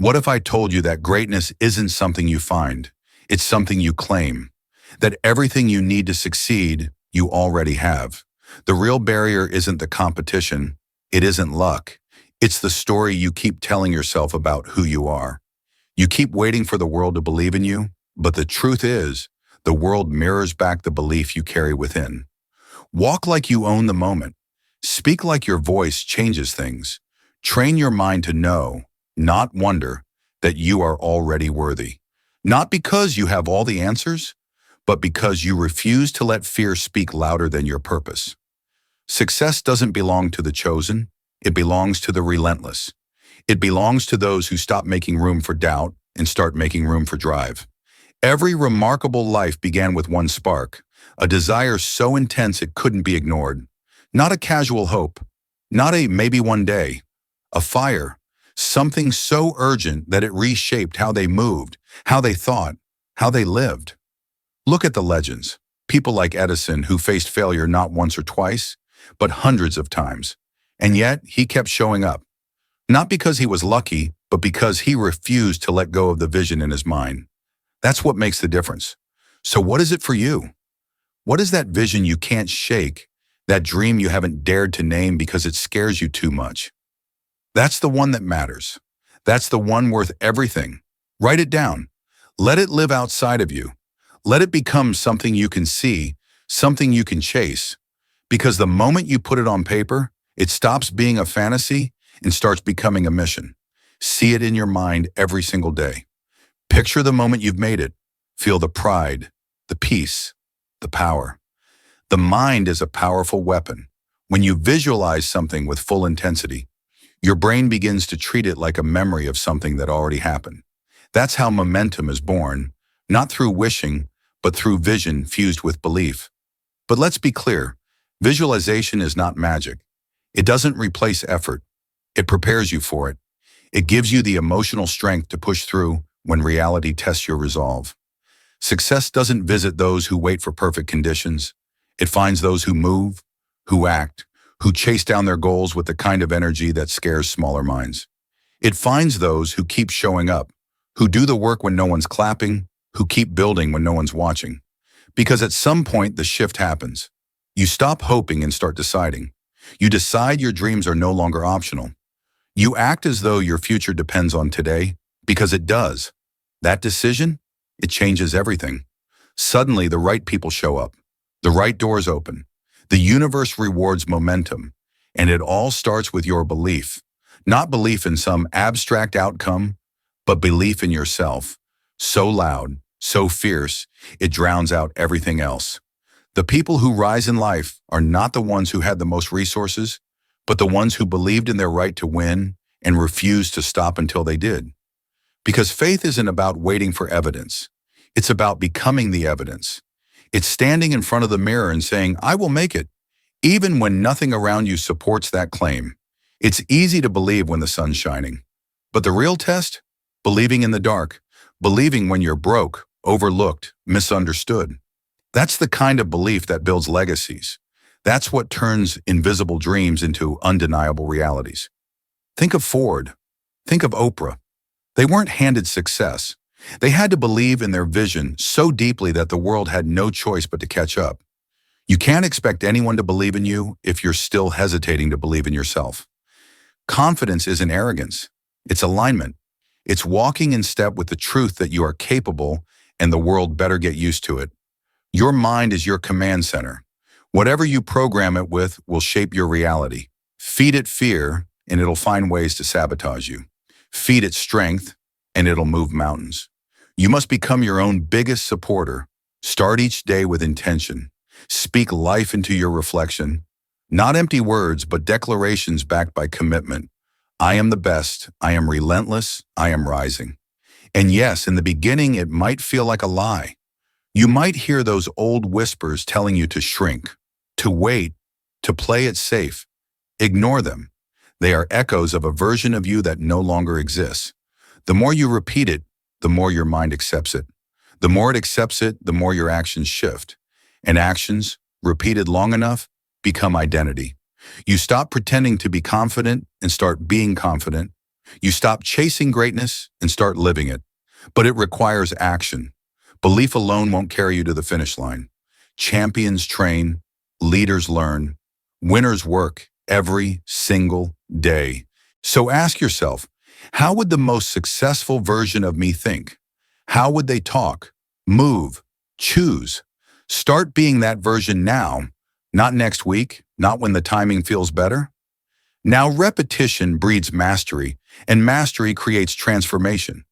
What if I told you that greatness isn't something you find, it's something you claim? That everything you need to succeed, you already have. The real barrier isn't the competition, it isn't luck. It's the story you keep telling yourself about who you are. You keep waiting for the world to believe in you, but the truth is, the world mirrors back the belief you carry within. Walk like you own the moment. Speak like your voice changes things. Train your mind to know, not wonder, that you are already worthy. Not because you have all the answers, but because you refuse to let fear speak louder than your purpose. Success doesn't belong to the chosen, it belongs to the relentless. It belongs to those who stop making room for doubt and start making room for drive. Every remarkable life began with one spark, a desire so intense it couldn't be ignored. Not a casual hope, not a maybe one day, a fire, something so urgent that it reshaped how they moved, how they thought, how they lived. Look at the legends, people like Edison who faced failure not once or twice, but hundreds of times. And yet, he kept showing up. Not because he was lucky, but because he refused to let go of the vision in his mind. That's what makes the difference. So what is it for you? What is that vision you can't shake, that dream you haven't dared to name because it scares you too much? That's the one that matters. That's the one worth everything. Write it down. Let it live outside of you. Let it become something you can see, something you can chase. Because the moment you put it on paper, it stops being a fantasy and starts becoming a mission. See it in your mind every single day. Picture the moment you've made it. Feel the pride, the peace, the power. The mind is a powerful weapon. When you visualize something with full intensity, your brain begins to treat it like a memory of something that already happened. That's how momentum is born, not through wishing, but through vision fused with belief. But let's be clear, visualization is not magic. It doesn't replace effort. It prepares you for it. It gives you the emotional strength to push through when reality tests your resolve. Success doesn't visit those who wait for perfect conditions. It finds those who move, who act, who chase down their goals with the kind of energy that scares smaller minds. It finds those who keep showing up, who do the work when no one's clapping, who keep building when no one's watching. Because at some point the shift happens. You stop hoping and start deciding. You decide your dreams are no longer optional. You act as though your future depends on today, because it does. That decision, it changes everything. Suddenly the right people show up. The right doors open. The universe rewards momentum. And it all starts with your belief. Not belief in some abstract outcome, but belief in yourself. So loud, so fierce, it drowns out everything else. The people who rise in life are not the ones who had the most resources, but the ones who believed in their right to win and refused to stop until they did. Because faith isn't about waiting for evidence. It's about becoming the evidence. It's standing in front of the mirror and saying, I will make it, even when nothing around you supports that claim. It's easy to believe when the sun's shining. But the real test? Believing in the dark. Believing when you're broke, overlooked, misunderstood. That's the kind of belief that builds legacies. That's what turns invisible dreams into undeniable realities. Think of Ford. Think of Oprah. They weren't handed success. They had to believe in their vision so deeply that the world had no choice but to catch up. You can't expect anyone to believe in you if you're still hesitating to believe in yourself. Confidence isn't arrogance. It's alignment. It's walking in step with the truth that you are capable and the world better get used to it. Your mind is your command center. Whatever you program it with will shape your reality. Feed it fear, and it'll find ways to sabotage you. Feed it strength, and it'll move mountains. You must become your own biggest supporter. Start each day with intention. Speak life into your reflection. Not empty words, but declarations backed by commitment. I am the best. I am relentless. I am rising. And yes, in the beginning, it might feel like a lie. You might hear those old whispers telling you to shrink, to wait, to play it safe. Ignore them. They are echoes of a version of you that no longer exists. The more you repeat it, the more your mind accepts it. The more it accepts it, the more your actions shift. And actions, repeated long enough, become identity. You stop pretending to be confident and start being confident. You stop chasing greatness and start living it. But it requires action. Belief alone won't carry you to the finish line. Champions train, leaders learn, winners work every single day. So ask yourself, how would the most successful version of me think? How would they talk, move, choose? Start being that version now, not next week, not when the timing feels better. Now repetition breeds mastery, and mastery creates transformation.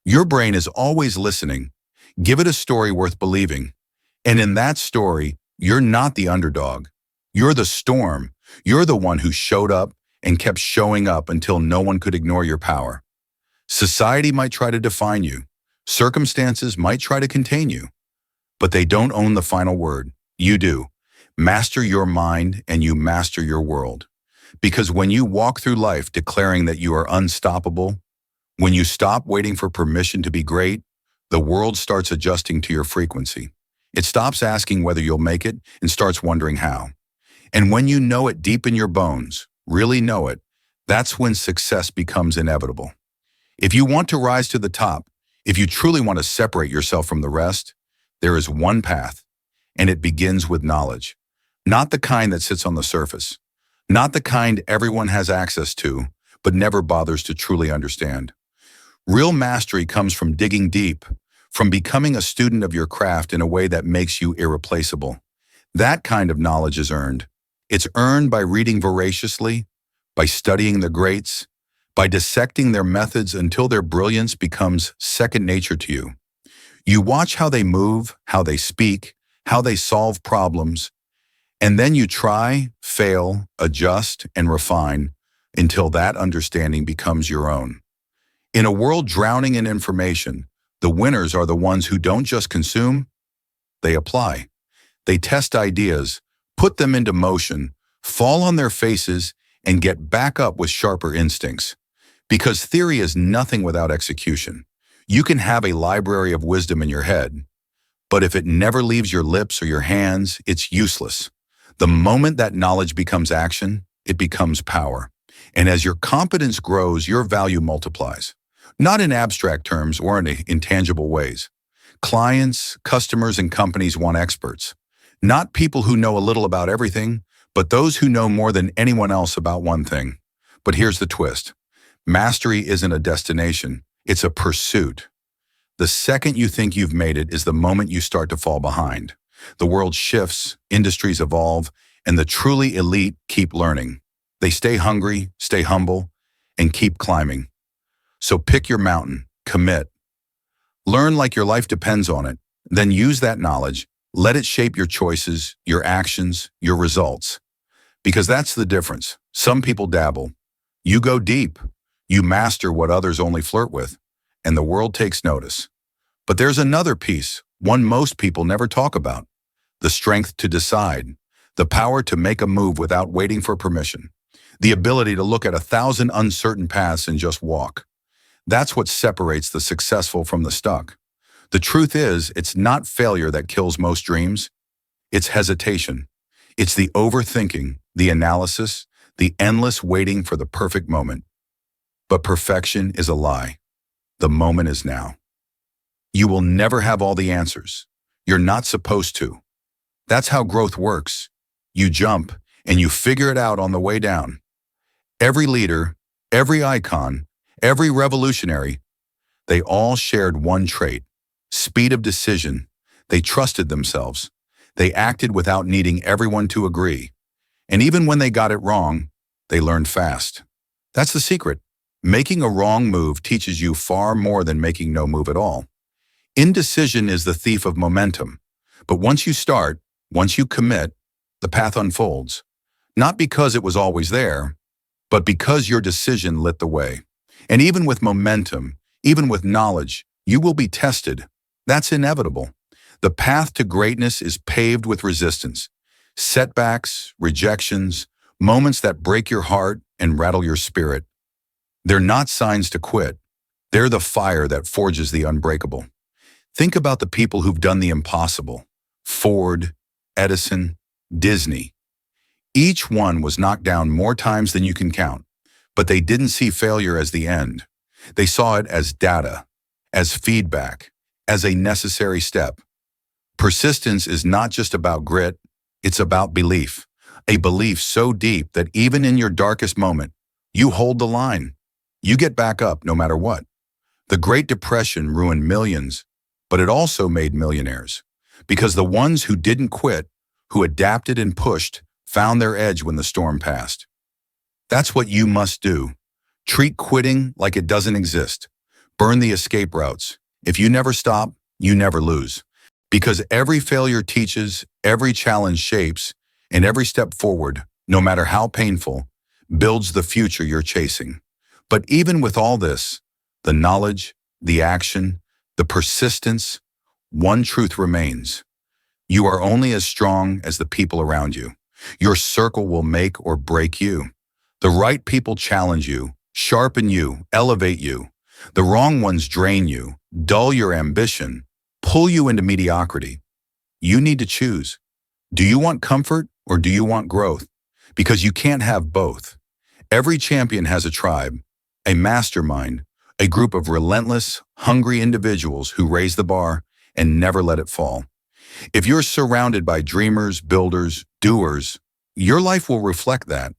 Your brain is always listening. Give it a story worth believing. And in that story, you're not the underdog. You're the storm. You're the one who showed up and kept showing up until no one could ignore your power. Society might try to define you. Circumstances might try to contain you. But they don't own the final word. You do. Master your mind and you master your world. Because when you walk through life declaring that you are unstoppable, when you stop waiting for permission to be great, the world starts adjusting to your frequency. It stops asking whether you'll make it and starts wondering how. And when you know it deep in your bones, really know it, that's when success becomes inevitable. If you want to rise to the top, if you truly want to separate yourself from the rest, there is one path, and it begins with knowledge. Not the kind that sits on the surface. Not the kind everyone has access to, but never bothers to truly understand. Real mastery comes from digging deep, from becoming a student of your craft in a way that makes you irreplaceable. That kind of knowledge is earned. It's earned by reading voraciously, by studying the greats, by dissecting their methods until their brilliance becomes second nature to you. You watch how they move, how they speak, how they solve problems, and then you try, fail, adjust, and refine until that understanding becomes your own. In a world drowning in information, the winners are the ones who don't just consume, they apply. They test ideas, put them into motion, fall on their faces, and get back up with sharper instincts. Because theory is nothing without execution. You can have a library of wisdom in your head, but if it never leaves your lips or your hands, it's useless. The moment that knowledge becomes action, it becomes power. And as your competence grows, your value multiplies. Not in abstract terms or in intangible ways. Clients, customers, and companies want experts. Not people who know a little about everything, but those who know more than anyone else about one thing. But here's the twist. Mastery isn't a destination, it's a pursuit. The second you think you've made it is the moment you start to fall behind. The world shifts, industries evolve, and the truly elite keep learning. They stay hungry, stay humble, and keep climbing. So pick your mountain, commit. Learn like your life depends on it, then use that knowledge. Let it shape your choices, your actions, your results. Because that's the difference. Some people dabble. You go deep. You master what others only flirt with, and the world takes notice. But there's another piece, one most people never talk about. The strength to decide. The power to make a move without waiting for permission. The ability to look at 1,000 uncertain paths and just walk. That's what separates the successful from the stuck. The truth is, it's not failure that kills most dreams. It's hesitation. It's the overthinking, the analysis, the endless waiting for the perfect moment. But perfection is a lie. The moment is now. You will never have all the answers. You're not supposed to. That's how growth works. You jump, and you figure it out on the way down. Every leader, every icon, every revolutionary, they all shared one trait: speed of decision. They trusted themselves. They acted without needing everyone to agree. And even when they got it wrong, they learned fast. That's the secret. Making a wrong move teaches you far more than making no move at all. Indecision is the thief of momentum. But once you start, once you commit, the path unfolds. Not because it was always there, but because your decision lit the way. And even with momentum, even with knowledge, you will be tested. That's inevitable. The path to greatness is paved with resistance. Setbacks, rejections, moments that break your heart and rattle your spirit. They're not signs to quit. They're the fire that forges the unbreakable. Think about the people who've done the impossible. Ford, Edison, Disney. Each one was knocked down more times than you can count. But they didn't see failure as the end. They saw it as data, as feedback, as a necessary step. Persistence is not just about grit, it's about belief. A belief so deep that even in your darkest moment, you hold the line. You get back up no matter what. The Great Depression ruined millions, but it also made millionaires. Because the ones who didn't quit, who adapted and pushed, found their edge when the storm passed. That's what you must do. Treat quitting like it doesn't exist. Burn the escape routes. If you never stop, you never lose. Because every failure teaches, every challenge shapes, and every step forward, no matter how painful, builds the future you're chasing. But even with all this, the knowledge, the action, the persistence, one truth remains. You are only as strong as the people around you. Your circle will make or break you. The right people challenge you, sharpen you, elevate you. The wrong ones drain you, dull your ambition, pull you into mediocrity. You need to choose. Do you want comfort or do you want growth? Because you can't have both. Every champion has a tribe, a mastermind, a group of relentless, hungry individuals who raise the bar and never let it fall. If you're surrounded by dreamers, builders, doers, your life will reflect that.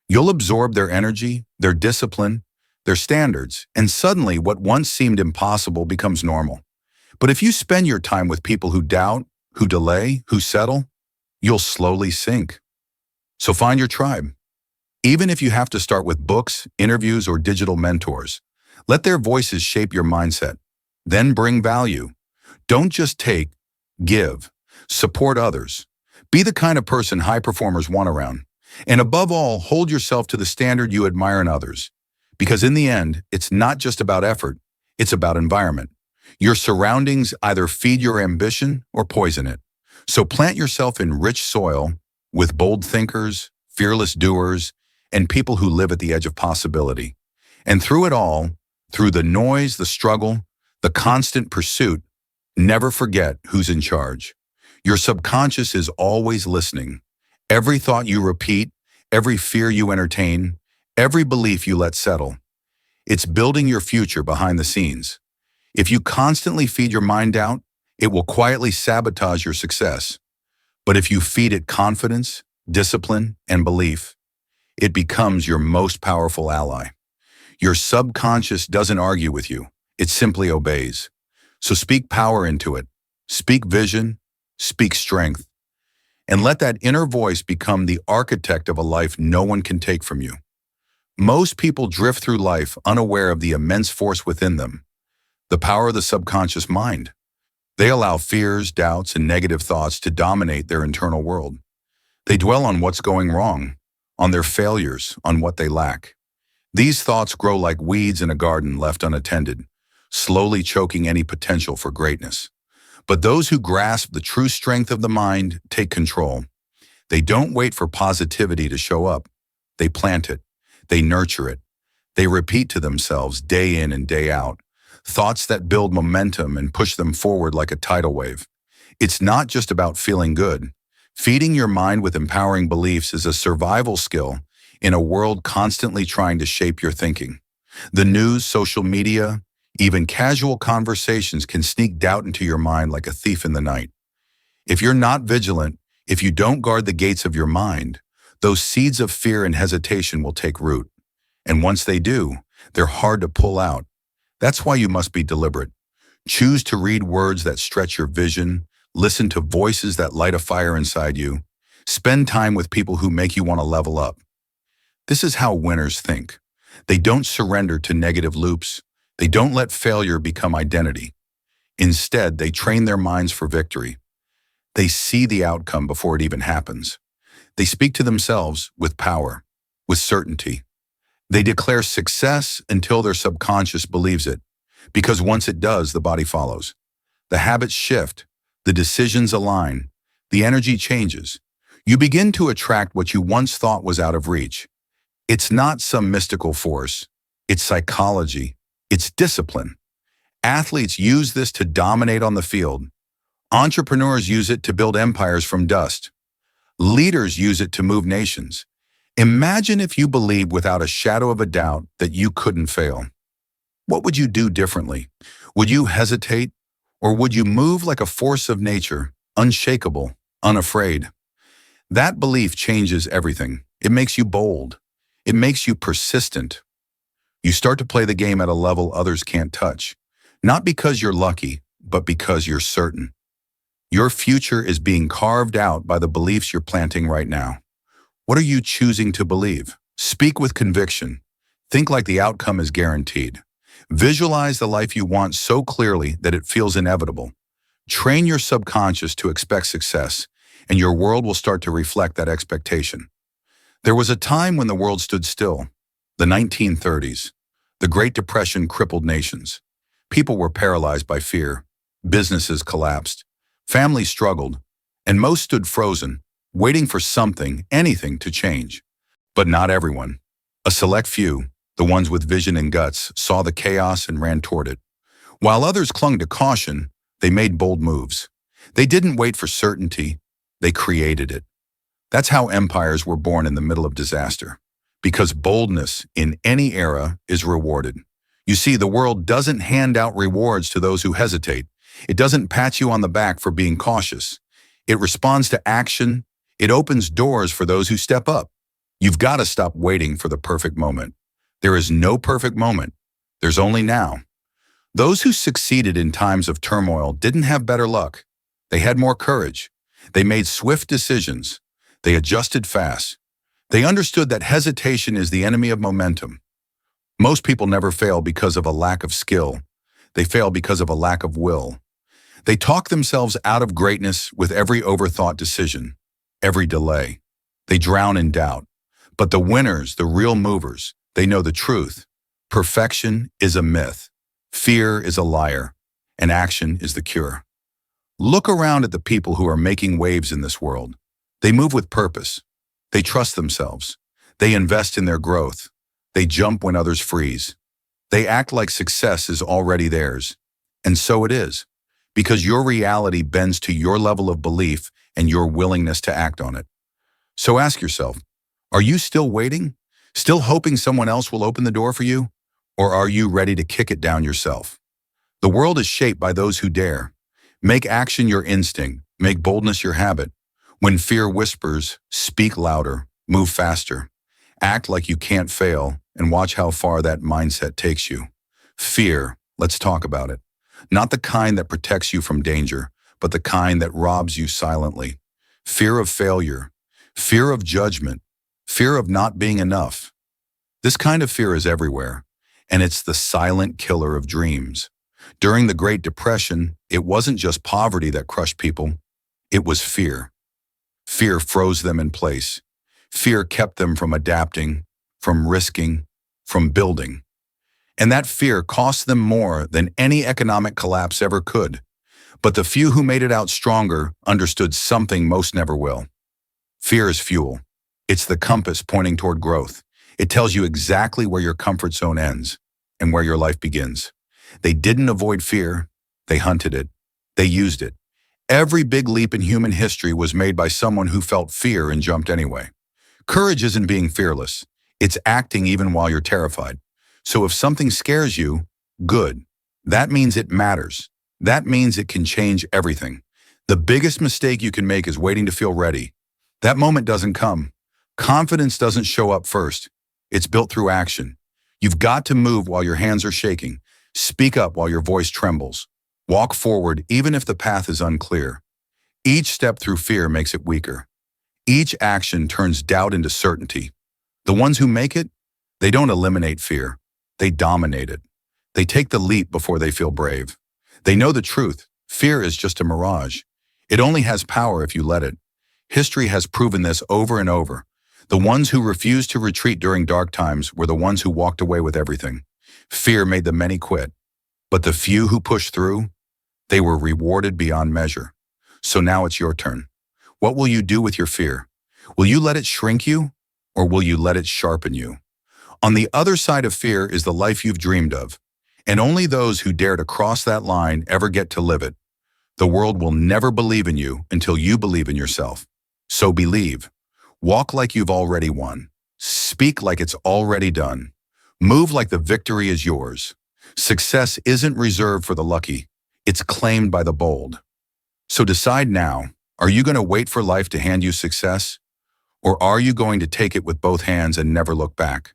You'll absorb their energy, their discipline, their standards, and suddenly what once seemed impossible becomes normal. But if you spend your time with people who doubt, who delay, who settle, you'll slowly sink. So find your tribe. Even if you have to start with books, interviews, or digital mentors, let their voices shape your mindset. Then bring value. Don't just take, give. Support others. Be the kind of person high performers want around. And above all, hold yourself to the standard you admire in others. Because in the end, it's not just about effort, it's about environment. Your surroundings either feed your ambition or poison it. So plant yourself in rich soil with bold thinkers, fearless doers, and people who live at the edge of possibility. And through it all, through the noise, the struggle, the constant pursuit, never forget who's in charge. Your subconscious is always listening. Every thought you repeat, every fear you entertain, every belief you let settle. It's building your future behind the scenes. If you constantly feed your mind doubt, it will quietly sabotage your success. But if you feed it confidence, discipline, and belief, it becomes your most powerful ally. Your subconscious doesn't argue with you, it simply obeys. So speak power into it. Speak vision, speak strength. And let that inner voice become the architect of a life no one can take from you. Most people drift through life unaware of the immense force within them, the power of the subconscious mind. They allow fears, doubts, and negative thoughts to dominate their internal world. They dwell on what's going wrong, on their failures, on what they lack. These thoughts grow like weeds in a garden left unattended, slowly choking any potential for greatness. But those who grasp the true strength of the mind take control. They don't wait for positivity to show up. They plant it. They nurture it. They repeat to themselves day in and day out, thoughts that build momentum and push them forward like a tidal wave. It's not just about feeling good. Feeding your mind with empowering beliefs is a survival skill in a world constantly trying to shape your thinking. The news, social media, even casual conversations can sneak doubt into your mind like a thief in the night. If you're not vigilant, if you don't guard the gates of your mind, those seeds of fear and hesitation will take root. And once they do, they're hard to pull out. That's why you must be deliberate. Choose to read words that stretch your vision, listen to voices that light a fire inside you, spend time with people who make you want to level up. This is how winners think. They don't surrender to negative loops. They don't let failure become identity. Instead, they train their minds for victory. They see the outcome before it even happens. They speak to themselves with power, with certainty. They declare success until their subconscious believes it, because once it does, the body follows. The habits shift, the decisions align, the energy changes. You begin to attract what you once thought was out of reach. It's not some mystical force. It's psychology. It's discipline. Athletes use this to dominate on the field. Entrepreneurs use it to build empires from dust. Leaders use it to move nations. Imagine if you believed without a shadow of a doubt that you couldn't fail. What would you do differently? Would you hesitate? Or would you move like a force of nature, unshakable, unafraid? That belief changes everything. It makes you bold. It makes you persistent. You start to play the game at a level others can't touch. Not because you're lucky, but because you're certain. Your future is being carved out by the beliefs you're planting right now. What are you choosing to believe? Speak with conviction. Think like the outcome is guaranteed. Visualize the life you want so clearly that it feels inevitable. Train your subconscious to expect success, and your world will start to reflect that expectation. There was a time when the world stood still, the 1930s. The Great Depression crippled nations. People were paralyzed by fear. Businesses collapsed. Families struggled, and most stood frozen, waiting for something, anything to change. But not everyone. A select few, the ones with vision and guts, saw the chaos and ran toward it. While others clung to caution, they made bold moves. They didn't wait for certainty, they created it. That's how empires were born in the middle of disaster. Because boldness in any era is rewarded. You see, the world doesn't hand out rewards to those who hesitate. It doesn't pat you on the back for being cautious. It responds to action. It opens doors for those who step up. You've got to stop waiting for the perfect moment. There is no perfect moment. There's only now. Those who succeeded in times of turmoil didn't have better luck. They had more courage. They made swift decisions. They adjusted fast. They understood that hesitation is the enemy of momentum. Most people never fail because of a lack of skill. They fail because of a lack of will. They talk themselves out of greatness with every overthought decision, every delay. They drown in doubt. But the winners, the real movers, they know the truth. Perfection is a myth. Fear is a liar. And action is the cure. Look around at the people who are making waves in this world. They move with purpose. They trust themselves. They invest in their growth. They jump when others freeze. They act like success is already theirs. And so it is, because your reality bends to your level of belief and your willingness to act on it. So ask yourself, are you still waiting? Still hoping someone else will open the door for you? Or are you ready to kick it down yourself? The world is shaped by those who dare. Make action your instinct. Make boldness your habit. When fear whispers, speak louder, move faster. Act like you can't fail, and watch how far that mindset takes you. Fear, let's talk about it. Not the kind that protects you from danger, but the kind that robs you silently. Fear of failure, fear of judgment, fear of not being enough. This kind of fear is everywhere, and it's the silent killer of dreams. During the Great Depression, it wasn't just poverty that crushed people, it was fear. Fear froze them in place. Fear kept them from adapting, from risking, from building. And that fear cost them more than any economic collapse ever could. But the few who made it out stronger understood something most never will. Fear is fuel. It's the compass pointing toward growth. It tells you exactly where your comfort zone ends and where your life begins. They didn't avoid fear. They hunted it. They used it. Every big leap in human history was made by someone who felt fear and jumped anyway. Courage isn't being fearless. It's acting even while you're terrified. So if something scares you, good. That means it matters. That means it can change everything. The biggest mistake you can make is waiting to feel ready. That moment doesn't come. Confidence doesn't show up first. It's built through action. You've got to move while your hands are shaking. Speak up while your voice trembles. Walk forward even if the path is unclear. Each step through fear makes it weaker. Each action turns doubt into certainty. The ones who make it, they don't eliminate fear. They dominate it. They take the leap before they feel brave. They know the truth. Fear is just a mirage. It only has power if you let it. History has proven this over and over. The ones who refused to retreat during dark times were the ones who walked away with everything. Fear made the many quit. But the few who pushed through, they were rewarded beyond measure. So now it's your turn. What will you do with your fear? Will you let it shrink you, or will you let it sharpen you? On the other side of fear is the life you've dreamed of, and only those who dare to cross that line ever get to live it. The world will never believe in you until you believe in yourself. So believe. Walk like you've already won. Speak like it's already done. Move like the victory is yours. Success isn't reserved for the lucky. It's claimed by the bold. So decide now, are you going to wait for life to hand you success? Or are you going to take it with both hands and never look back?